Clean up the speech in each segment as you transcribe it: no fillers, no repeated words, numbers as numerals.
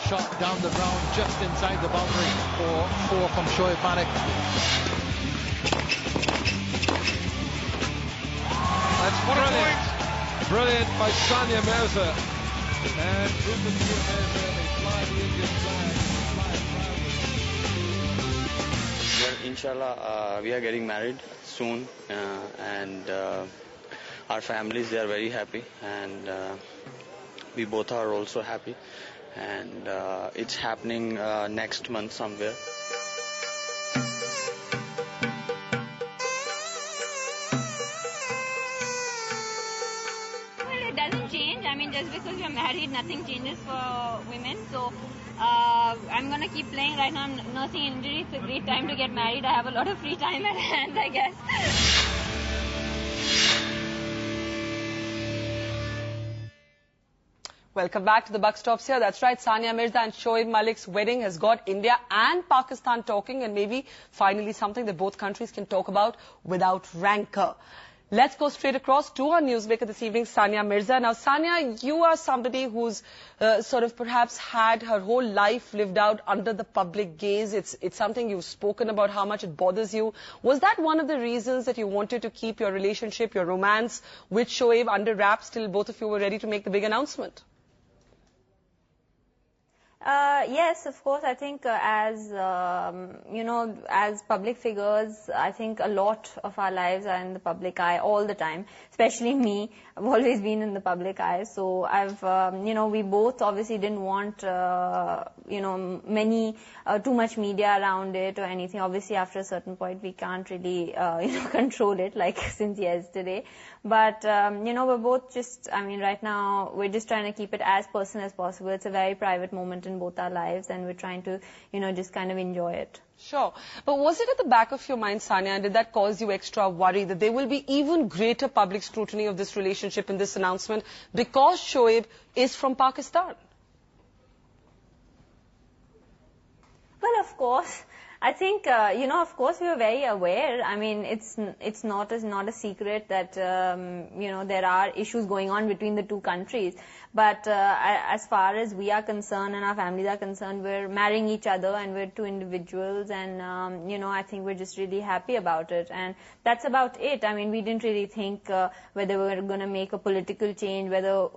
shot down the ground just inside the boundary for 4 from Sohaib Malik. That's brilliant. Brilliant by Sania Mirza. And Rupert Mirza, they fly the Indian flag. Inshallah, we are getting married soon, and our families, they are very happy, and we both are also happy, and it's happening next month somewhere. Well, it doesn't change. I mean, just because we're married, nothing changes for women. So I'm going to keep playing. Right now I'm nursing injury. It's a great time to get married. I have a lot of free time at hand, I guess. Welcome back to the Buck Stops here. That's right, Sania Mirza and Shoaib Malik's wedding has got India and Pakistan talking, and maybe finally something that both countries can talk about without rancor. Let's go straight across to our newsmaker this evening, Sania Mirza. Now, Sania, you are somebody who's sort of perhaps had her whole life lived out under the public gaze. It's something you've spoken about, how much it bothers you. Was that one of the reasons that you wanted to keep your relationship, your romance with Shoaib under wraps till both of you were ready to make the big announcement? Yes, of course. I think as as public figures, I think a lot of our lives are in the public eye all the time. Especially me, I've always been in the public eye. So I've, we both obviously didn't want, too much media around it or anything. Obviously, after a certain point, we can't really, control it like since yesterday. But, we're both just, right now, we're just trying to keep it as personal as possible. It's a very private moment in both our lives, and we're trying to, just kind of enjoy it. Sure. But was it at the back of your mind, Sania, and did that cause you extra worry that there will be even greater public scrutiny of this relationship in this announcement because Shoaib is from Pakistan? Well, of course. I think, of course we were very aware. I mean, it's not a secret that, there are issues going on between the two countries. But as far as we are concerned and our families are concerned, we're marrying each other and we're two individuals, and, I think we're just really happy about it. And that's about it. I mean, we didn't really think whether we were going to make a political change, whether,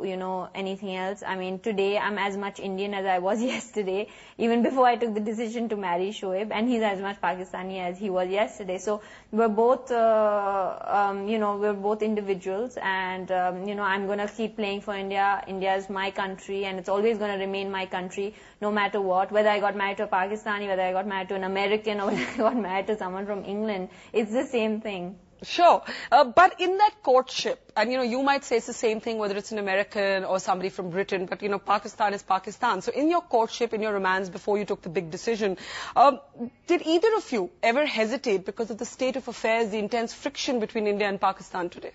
anything else. I mean, today I'm as much Indian as I was yesterday, even before I took the decision to marry Shoaib, and he's as much Pakistani as he was yesterday. So we're both, we're both individuals, and, I'm going to keep playing for India. India is my country, and it's always going to remain my country, no matter what. Whether I got married to a Pakistani, whether I got married to an American, or whether I got married to someone from England, it's the same thing. Sure. But in that courtship, and you might say it's the same thing whether it's an American or somebody from Britain, but Pakistan is Pakistan. So in your courtship, in your romance, before you took the big decision, did either of you ever hesitate because of the state of affairs, the intense friction between India and Pakistan today?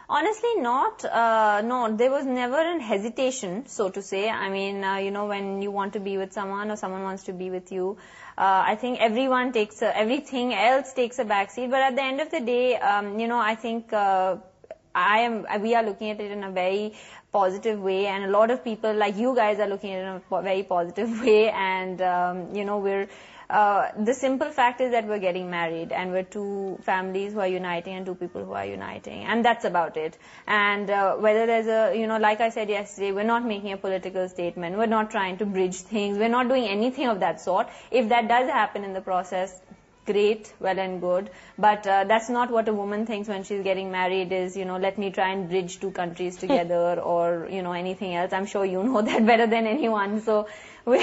Honestly, not. No, there was never an hesitation, so to say. I mean, when you want to be with someone or someone wants to be with you, I think everything else takes a backseat. But at the end of the day, I think we are looking at it in a very positive way, and a lot of people like you guys are looking at it in a very positive way, and we're the simple fact is that we're getting married, and we're two families who are uniting and two people who are uniting, and that's about it. And whether there's like I said yesterday, we're not making a political statement, we're not trying to bridge things, we're not doing anything of that sort. If that does happen in the process, great, well and good, but that's not what a woman thinks when she's getting married is, let me try and bridge two countries together or, anything else. I'm sure you know that better than anyone. So we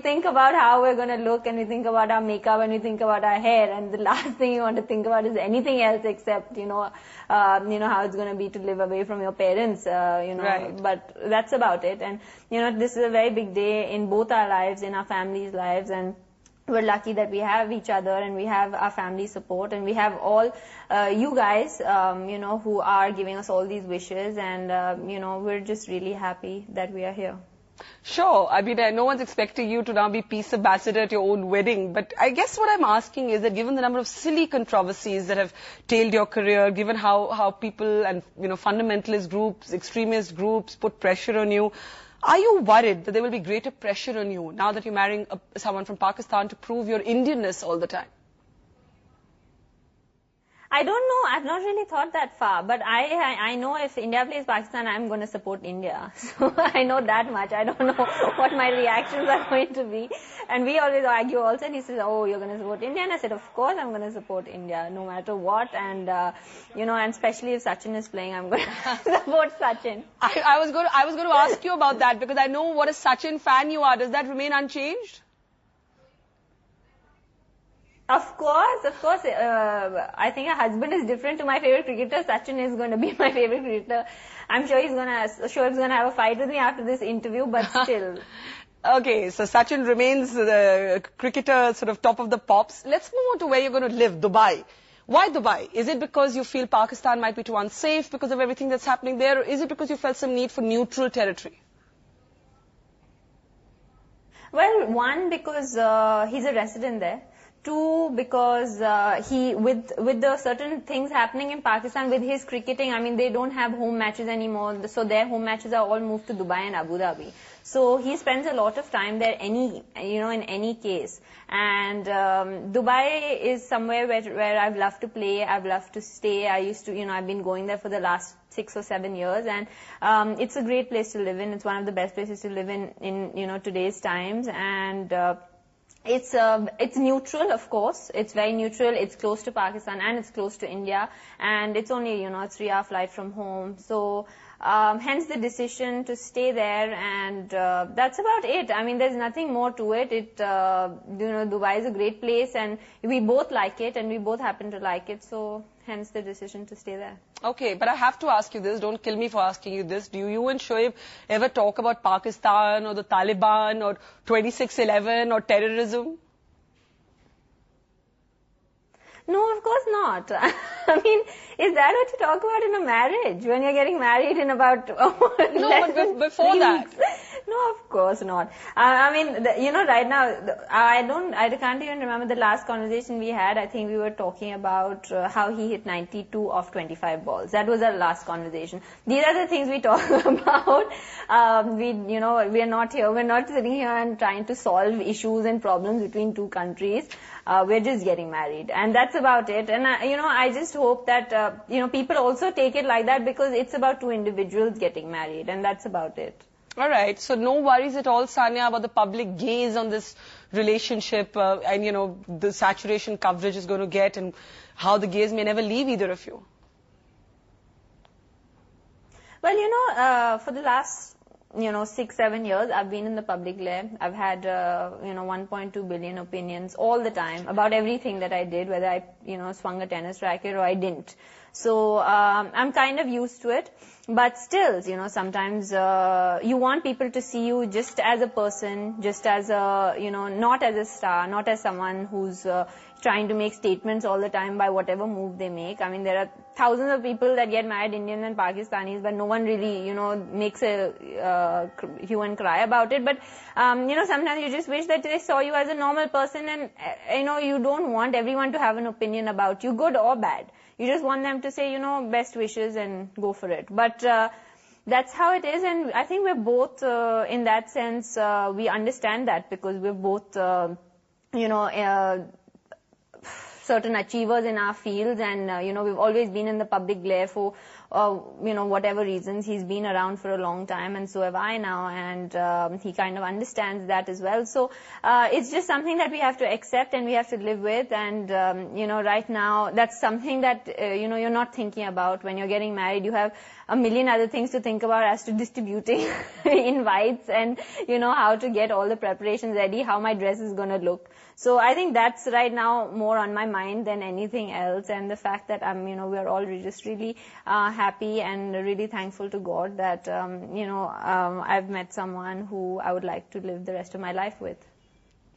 think about how we're going to look, and we think about our makeup, and we think about our hair, and the last thing you want to think about is anything else except, how it's going to be to live away from your parents, Right. But that's about it. And, this is a very big day in both our lives, in our families' lives, and we're lucky that we have each other, and we have our family support, and we have all you guys, who are giving us all these wishes, and, we're just really happy that we are here. Sure. I mean, no one's expecting you to now be peace ambassador at your own wedding. But I guess what I'm asking is that given the number of silly controversies that have tailed your career, given how people and, fundamentalist groups, extremist groups put pressure on you, are you worried that there will be greater pressure on you now that you're marrying someone from Pakistan to prove your Indianness all the time? I don't know. I've not really thought that far. But I know if India plays Pakistan, I'm going to support India. So I know that much. I don't know what my reactions are going to be. And we always argue also. And he says, oh, you're going to support India. And I said, of course I'm going to support India, no matter what. And, and especially if Sachin is playing, I'm going to support Sachin. I was going to ask you about that because I know what a Sachin fan you are. Does that remain unchanged? Of course. I think a husband is different to my favorite cricketer. Sachin is going to be my favorite cricketer. I'm sure Shoaib's going to have a fight with me after this interview, but still. Okay, so Sachin remains the cricketer, sort of top of the pops. Let's move on to where you're going to live, Dubai. Why Dubai? Is it because you feel Pakistan might be too unsafe because of everything that's happening there, or is it because you felt some need for neutral territory? Well, one, because he's a resident there. Two, because with the certain things happening in Pakistan with his cricketing, I mean, they don't have home matches anymore, so their home matches are all moved to Dubai and Abu Dhabi. So he spends a lot of time there in any case. And Dubai is somewhere where I've loved to play, I've loved to stay. I've been going there for the last 6 or 7 years, and it's a great place to live in. It's one of the best places to live in today's times, and it's neutral, of course. It's very neutral. It's close to Pakistan and it's close to India, and it's only a 3-hour flight from home. So hence the decision to stay there, and that's about it. I mean, there's nothing more to it. Dubai is a great place, and we both like it, and we both happen to like it. So hence the decision to stay there. Okay, but I have to ask you this. Don't kill me for asking you this. Do you and Shoaib ever talk about Pakistan or the Taliban or 26/11 or terrorism? No, of course not. I mean, is that what you talk about in a marriage? When you're getting married in about before that. No, of course not. I mean, right now, I can't even remember the last conversation we had. I think we were talking about how he hit 92 off 25 balls. That was our last conversation. These are the things we talk about. We are not here. We're not sitting here and trying to solve issues and problems between two countries. We're just getting married, and that's about it. And I just hope that people also take it like that, because it's about two individuals getting married, and that's about it. All right. So no worries at all, Sania, about the public gaze on this relationship, and the saturation coverage is going to get, and how the gaze may never leave either of you. Well, for the last 6-7 years, I've been in the public glare. I've had 1.2 billion opinions all the time about everything that I did, whether I swung a tennis racket or I didn't. So I'm kind of used to it. But still, sometimes you want people to see you just as a person, just as a, not as a star, not as someone who's trying to make statements all the time by whatever move they make. I mean, there are thousands of people that get married, Indians and Pakistanis, but no one really, makes a hue and cry about it. But, sometimes you just wish that they saw you as a normal person, and, you don't want everyone to have an opinion about you, good or bad. You just want them to say, best wishes and go for it. But that's how it is, and I think we're both, in that sense, we understand that, because we're both, certain achievers in our fields, and we've always been in the public glare for whatever reasons. He's been around for a long time, and so have I now, and he kind of understands that as well. So it's just something that we have to accept and we have to live with, and right now that's something that you're not thinking about when you're getting married. You have a million other things to think about, as to distributing invites, and how to get all the preparations ready, how my dress is going to look. So I think that's right now more on my mind than anything else, and the fact that we're all just really happy and really thankful to God that I've met someone who I would like to live the rest of my life with.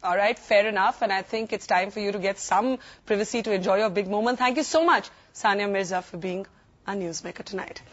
All right, fair enough, and I think it's time for you to get some privacy to enjoy your big moment. Thank you so much, Sania Mirza, for being a newsmaker tonight.